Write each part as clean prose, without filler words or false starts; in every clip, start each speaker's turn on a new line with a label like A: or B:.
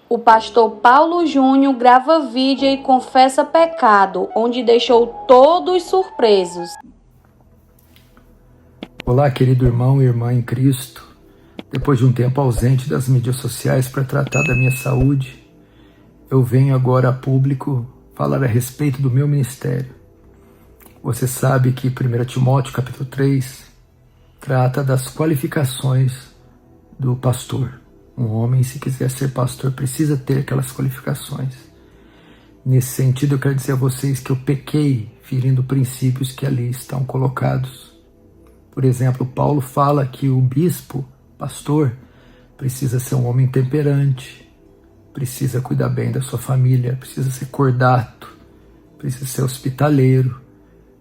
A: O pastor Paulo Júnior grava vídeo e confessa pecado, onde deixou todos surpresos.
B: Olá, querido irmão e irmã em Cristo. Depois de um tempo ausente das mídias sociais para tratar da minha saúde, eu venho agora a público falar a respeito do meu ministério. Você sabe que 1 Timóteo capítulo 3 trata das qualificações do pastor. Um homem, se quiser ser pastor, precisa ter aquelas qualificações. Nesse sentido, eu quero dizer a vocês que eu pequei ferindo princípios que ali estão colocados. Por exemplo, Paulo fala que o bispo, pastor, precisa ser um homem temperante, precisa cuidar bem da sua família, precisa ser cordato, precisa ser hospitaleiro,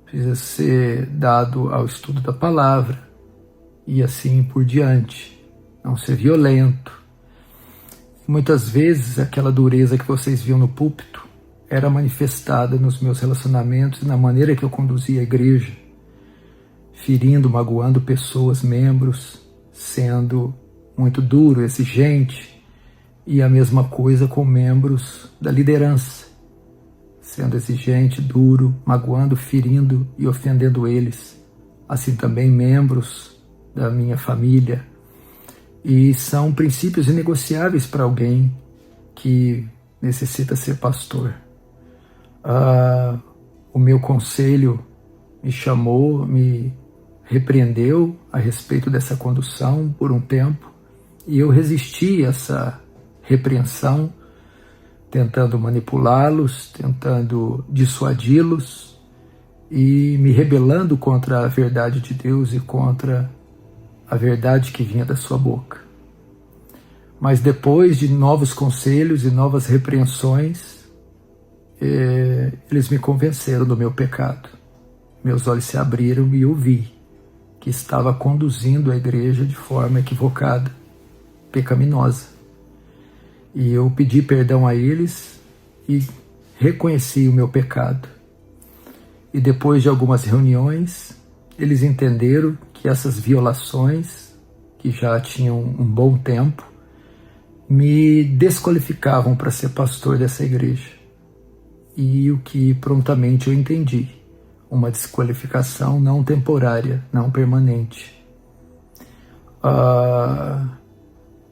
B: precisa ser dado ao estudo da palavra e assim por diante. Não ser violento. Muitas vezes aquela dureza que vocês viam no púlpito era manifestada nos meus relacionamentos e na maneira que eu conduzia a igreja, ferindo, magoando pessoas, membros, sendo muito duro, exigente, e a mesma coisa com membros da liderança, sendo exigente, duro, magoando, ferindo e ofendendo eles. Assim também membros da minha família. E são princípios inegociáveis para alguém que necessita ser pastor. O meu conselho me chamou, me repreendeu a respeito dessa condução por um tempo, e eu resisti a essa repreensão, tentando manipulá-los, tentando dissuadi-los e me rebelando contra a verdade de Deus e contra a verdade que vinha da sua boca. Mas depois de novos conselhos e novas repreensões, eles me convenceram do meu pecado. Meus olhos se abriram e eu vi que estava conduzindo a igreja de forma equivocada, pecaminosa. E eu pedi perdão a eles e reconheci o meu pecado. E depois de algumas reuniões, eles entenderam que essas violações, que já tinham um bom tempo, me desqualificavam para ser pastor dessa igreja. E o que prontamente eu entendi, uma desqualificação não temporária, não permanente.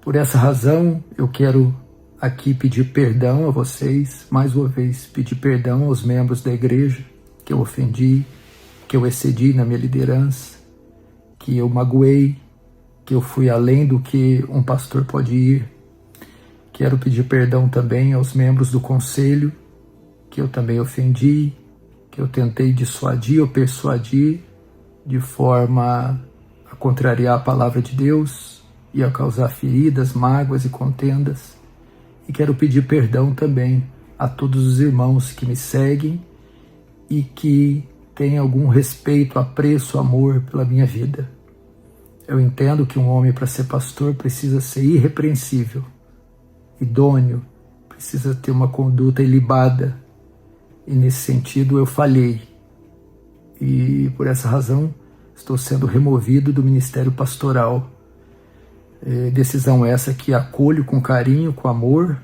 B: Por essa razão, eu quero aqui pedir perdão a vocês, mais uma vez, pedir perdão aos membros da igreja que eu ofendi, que eu excedi na minha liderança, que eu magoei, que eu fui além do que um pastor pode ir. Quero pedir perdão também aos membros do conselho, que eu também ofendi, que eu tentei dissuadir ou persuadir de forma a contrariar a palavra de Deus e a causar feridas, mágoas e contendas. E quero pedir perdão também a todos os irmãos que me seguem e que têm algum respeito, apreço, amor pela minha vida. Eu entendo que um homem, para ser pastor, precisa ser irrepreensível, idôneo, precisa ter uma conduta ilibada. E nesse sentido eu falhei. E por essa razão estou sendo removido do ministério pastoral. Decisão essa que acolho com carinho, com amor,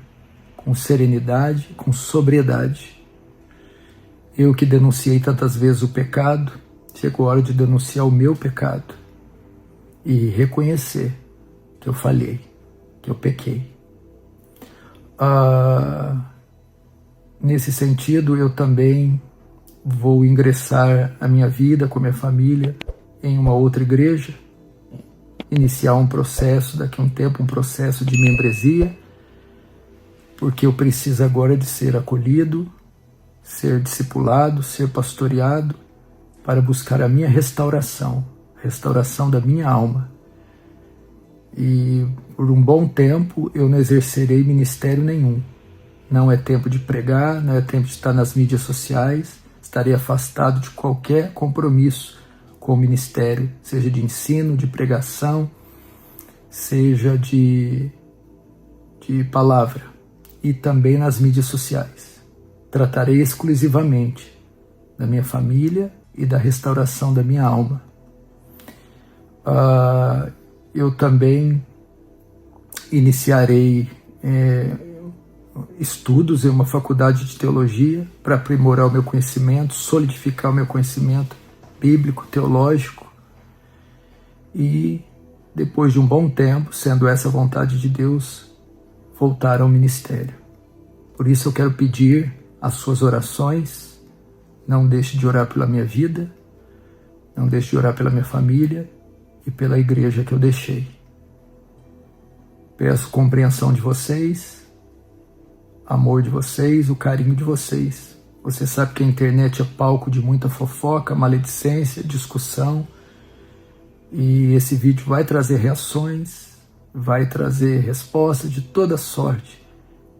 B: com serenidade, com sobriedade. Eu que denunciei tantas vezes o pecado, chegou a hora de denunciar o meu pecado e reconhecer que eu falhei, que eu pequei. Nesse sentido, eu também vou ingressar a minha vida com a minha família em uma outra igreja, iniciar um processo, daqui a um tempo, um processo de membresia, porque eu preciso agora de ser acolhido, ser discipulado, ser pastoreado, para buscar a minha restauração da minha alma. E por um bom tempo eu não exercerei ministério nenhum. Não é tempo de pregar, não é tempo de estar nas mídias sociais, estarei afastado de qualquer compromisso com o ministério, seja de ensino, de pregação, seja de palavra, e também nas mídias sociais. Tratarei exclusivamente da minha família e da restauração da minha alma. Eu também iniciarei estudos em uma faculdade de teologia para aprimorar o meu conhecimento, solidificar o meu conhecimento bíblico, teológico. E depois de um bom tempo, sendo essa a vontade de Deus, voltar ao ministério. Por isso eu quero pedir as suas orações. Não deixe de orar pela minha vida, não deixe de orar pela minha família e pela igreja que eu deixei. Peço compreensão de vocês, amor de vocês, o carinho de vocês. Você sabe que a internet é palco de muita fofoca, maledicência, discussão. E esse vídeo vai trazer reações, vai trazer respostas de toda sorte.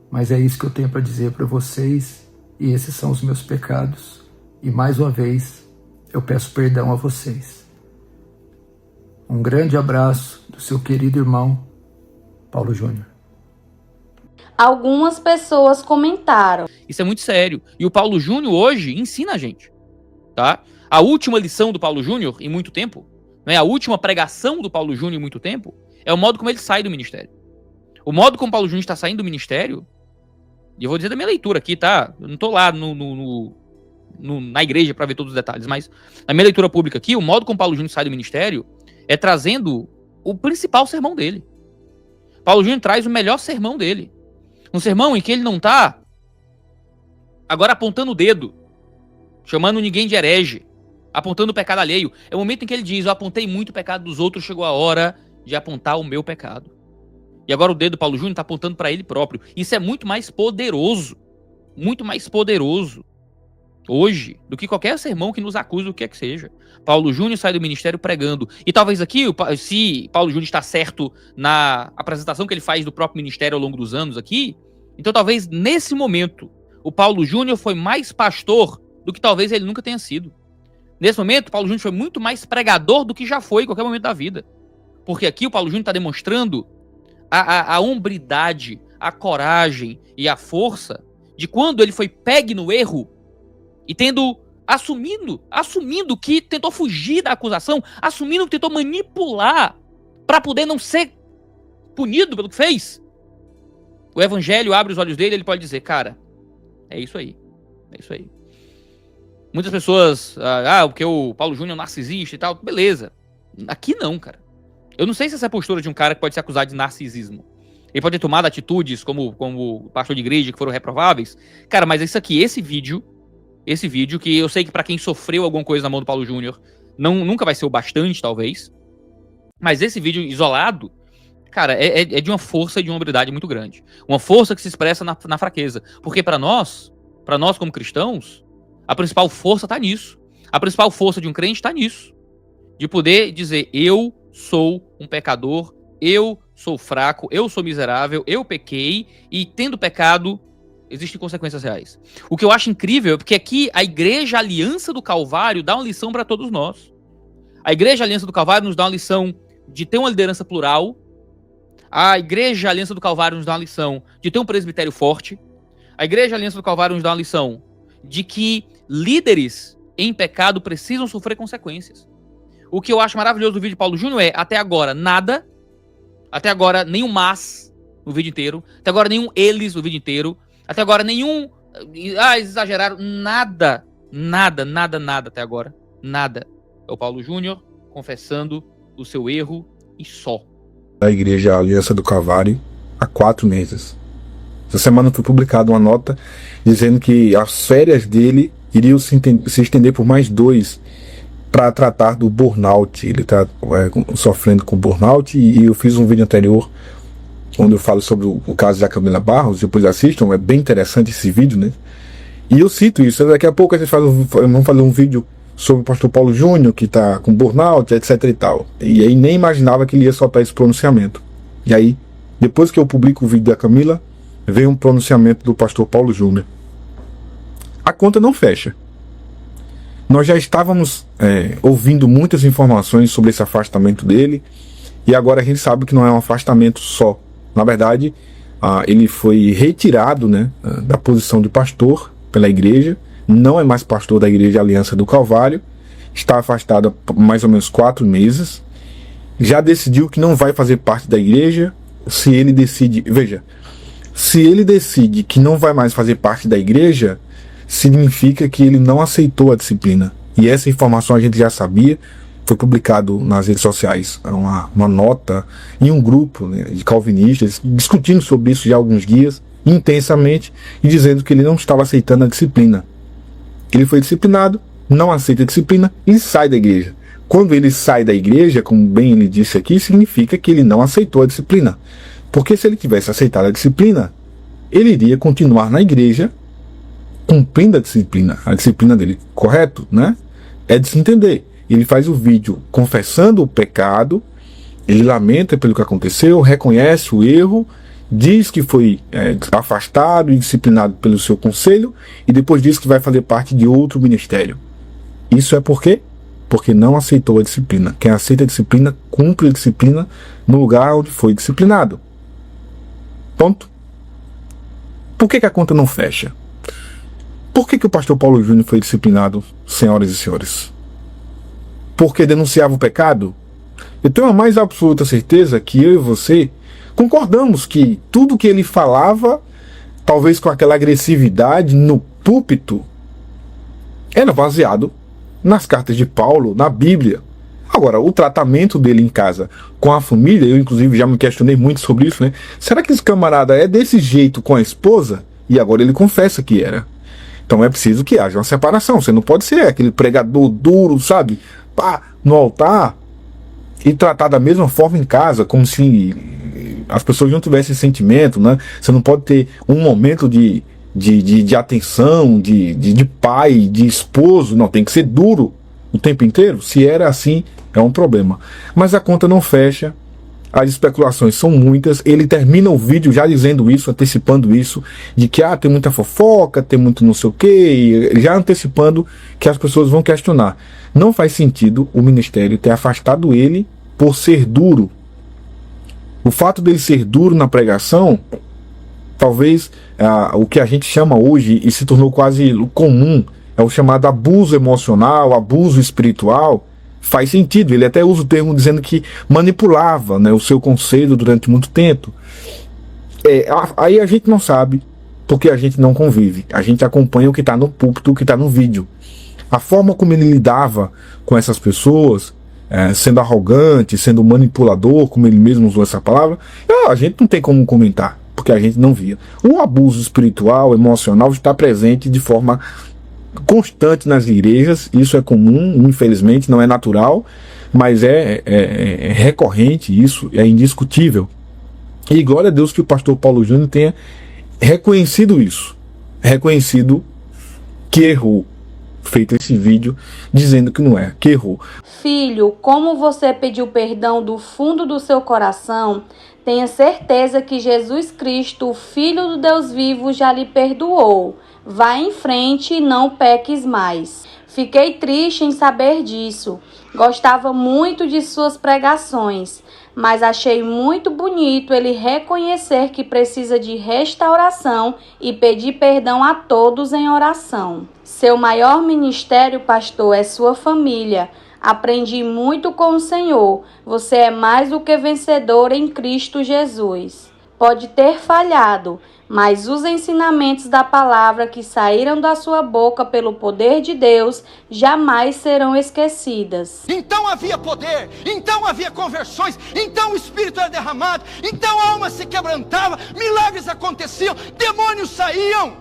B: Mas é isso que eu tenho para dizer para vocês, e esses são os meus pecados. E mais uma vez, eu peço perdão a vocês. Um grande abraço do seu querido irmão, Paulo Júnior.
A: Algumas pessoas comentaram:
C: isso é muito sério. E o Paulo Júnior hoje ensina a gente, tá? A última lição do Paulo Júnior em muito tempo, né? A última pregação do Paulo Júnior em muito tempo, é o modo como ele sai do ministério. O modo como o Paulo Júnior está saindo do ministério, e eu vou dizer da minha leitura aqui, tá? Eu não tô lá na igreja para ver todos os detalhes, mas na minha leitura pública aqui, o modo como o Paulo Júnior sai do ministério é trazendo o principal sermão dele. Paulo Júnior traz o melhor sermão dele. Um sermão em que ele não tá agora apontando o dedo, chamando ninguém de herege, apontando o pecado alheio. É o momento em que ele diz: eu apontei muito o pecado dos outros, chegou a hora de apontar o meu pecado. E agora o dedo do Paulo Júnior está apontando para ele próprio. Isso é muito mais poderoso hoje do que qualquer sermão que nos acuse do que é que seja. Paulo Júnior sai do ministério pregando. E talvez aqui, se Paulo Júnior está certo na apresentação que ele faz do próprio ministério ao longo dos anos aqui, então talvez nesse momento o Paulo Júnior foi mais pastor do que talvez ele nunca tenha sido. Nesse momento, o Paulo Júnior foi muito mais pregador do que já foi em qualquer momento da vida. Porque aqui o Paulo Júnior está demonstrando a hombridade, a coragem e a força de quando ele foi pegue no erro e assumindo que tentou fugir da acusação, assumindo que tentou manipular para poder não ser punido pelo que fez. O evangelho abre os olhos dele, ele pode dizer: cara, é isso aí. Muitas pessoas, porque o Paulo Júnior é um narcisista e tal, beleza. Aqui não, cara. Eu não sei se essa é a postura de um cara que pode ser acusado de narcisismo. Ele pode ter tomado atitudes como pastor de igreja que foram reprováveis. Cara, mas isso aqui, esse vídeo que eu sei que pra quem sofreu alguma coisa na mão do Paulo Júnior, nunca vai ser o bastante, talvez. Mas esse vídeo isolado, cara, é de uma força e de uma habilidade muito grande. Uma força que se expressa na fraqueza. Porque pra nós como cristãos, a principal força tá nisso. A principal força de um crente tá nisso. De poder dizer: eu sou um pecador, eu sou fraco, eu sou miserável, eu pequei, e tendo pecado, existem consequências reais. O que eu acho incrível é porque aqui a Igreja Aliança do Calvário dá uma lição para todos nós. A Igreja Aliança do Calvário nos dá uma lição de ter uma liderança plural. A Igreja Aliança do Calvário nos dá uma lição de ter um presbitério forte. A Igreja Aliança do Calvário nos dá uma lição de que líderes em pecado precisam sofrer consequências. O que eu acho maravilhoso do vídeo de Paulo Júnior é, até agora, nada. Até agora, nenhum mas no vídeo inteiro. Até agora, nenhum eles no vídeo inteiro. Até agora, nenhum... eles exageraram. Nada até agora. Nada. É o Paulo Júnior confessando o seu erro e só.
D: Da Igreja Aliança do Calvário há 4 meses. Essa semana foi publicada uma nota dizendo que as férias dele iriam se estender por mais 2 para tratar do burnout. Ele está sofrendo com burnout, e eu fiz um vídeo anterior onde eu falo sobre o caso da Camila Barros. Depois assistam, é bem interessante esse vídeo, né? E eu cito isso. Daqui a pouco vamos fazer um vídeo sobre o pastor Paulo Júnior, que está com burnout, etc e tal. E aí nem imaginava que ele ia soltar esse pronunciamento. E aí, depois que eu publico o vídeo da Camila, veio um pronunciamento do pastor Paulo Júnior. A conta não fecha. Nós já estávamos ouvindo muitas informações sobre esse afastamento dele, e agora a gente sabe que não é um afastamento só. Na verdade, ele foi retirado, né, da posição de pastor pela igreja, não é mais pastor da Igreja Aliança do Calvário, está afastado há mais ou menos 4 meses, já decidiu que não vai fazer parte da igreja. Se ele decide... Veja, Se ele decide que não vai mais fazer parte da igreja, significa que ele não aceitou a disciplina. E essa informação a gente já sabia, foi publicado nas redes sociais uma nota em um grupo, né, de calvinistas discutindo sobre isso já há alguns dias, intensamente, e dizendo que ele não estava aceitando a disciplina. Ele foi disciplinado, não aceita a disciplina e sai da igreja. Quando ele sai da igreja, como bem ele disse aqui, significa que ele não aceitou a disciplina. Porque se ele tivesse aceitado a disciplina, ele iria continuar na igreja cumprindo a disciplina dele, correto, né? É de se entender. Ele faz o vídeo confessando o pecado, ele lamenta pelo que aconteceu, reconhece o erro, diz que foi afastado e disciplinado pelo seu conselho, e depois diz que vai fazer parte de outro ministério. Isso é por quê? Porque não aceitou a disciplina. Quem aceita a disciplina, cumpre a disciplina no lugar onde foi disciplinado. Ponto. Por que a conta não fecha? Por que o pastor Paulo Júnior foi disciplinado, senhoras e senhores? Porque denunciava o pecado? Eu tenho a mais absoluta certeza que eu e você concordamos que tudo que ele falava, talvez com aquela agressividade no púlpito, era baseado nas cartas de Paulo, na Bíblia. Agora, o tratamento dele em casa com a família, eu inclusive já me questionei muito sobre isso, né? Será que esse camarada é desse jeito com a esposa? E agora ele confessa que era. Então é preciso que haja uma separação. Você não pode ser aquele pregador duro, sabe? Pá, no altar, e tratar da mesma forma em casa, como se as pessoas não tivessem sentimento, né? Você não pode ter um momento de atenção, de pai, de esposo. Não, tem que ser duro o tempo inteiro. Se era assim, é um problema. Mas a conta não fecha, as especulações são muitas. Ele termina o vídeo já dizendo isso, antecipando isso, de que tem muita fofoca, tem muito não sei o que, já antecipando que as pessoas vão questionar. Não faz sentido o ministério ter afastado ele por ser duro. O fato dele ser duro na pregação, talvez o que a gente chama hoje, e se tornou quase comum, é o chamado abuso emocional, abuso espiritual. Faz sentido, ele até usa o termo dizendo que manipulava, né, o seu conselho durante muito tempo. Aí a gente não sabe, porque a gente não convive. A gente acompanha o que está no púlpito, o que está no vídeo. A forma como ele lidava com essas pessoas, sendo arrogante, sendo manipulador, como ele mesmo usou essa palavra, a gente não tem como comentar, porque a gente não via. O abuso espiritual, emocional, está presente de forma constante nas igrejas. Isso é comum, infelizmente, não é natural, mas é recorrente, isso é indiscutível. E glória a Deus que o pastor Paulo Júnior tenha reconhecido isso, reconhecido que errou, feito esse vídeo dizendo que não é, que errou.
A: Filho, como você pediu perdão do fundo do seu coração, tenha certeza que Jesus Cristo, o Filho do Deus vivo, já lhe perdoou. Vá em frente e não peques mais. Fiquei triste em saber disso. Gostava muito de suas pregações, mas achei muito bonito ele reconhecer que precisa de restauração e pedir perdão a todos em oração. Seu maior ministério, pastor, é sua família. Aprendi muito com o Senhor. Você é mais do que vencedor em Cristo Jesus. Pode ter falhado, mas os ensinamentos da palavra que saíram da sua boca pelo poder de Deus jamais serão esquecidas.
E: Então havia poder, então havia conversões, então o Espírito era derramado, então a alma se quebrantava, milagres aconteciam, demônios saíam,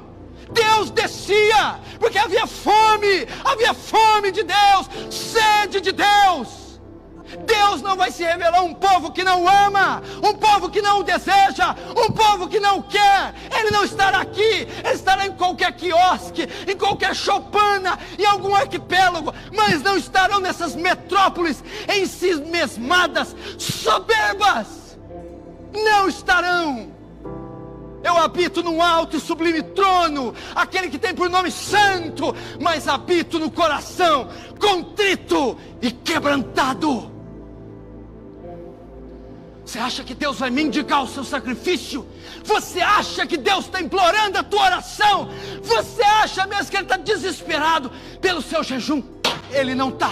E: Deus descia, porque havia fome de Deus, sede de Deus. Deus não vai se revelar a um povo que não ama, um povo que não o deseja, um povo que não quer. Ele não estará aqui, ele estará em qualquer quiosque, em qualquer choupana, em algum arquipélago, mas não estarão nessas metrópoles em si mesmadas, soberbas. Não estarão. Eu habito num alto e sublime trono, aquele que tem por nome santo, mas habito no coração contrito e quebrantado. Você acha que Deus vai mendigar o seu sacrifício? Você acha que Deus está implorando a tua oração? Você acha mesmo que Ele está desesperado pelo seu jejum? Ele não está.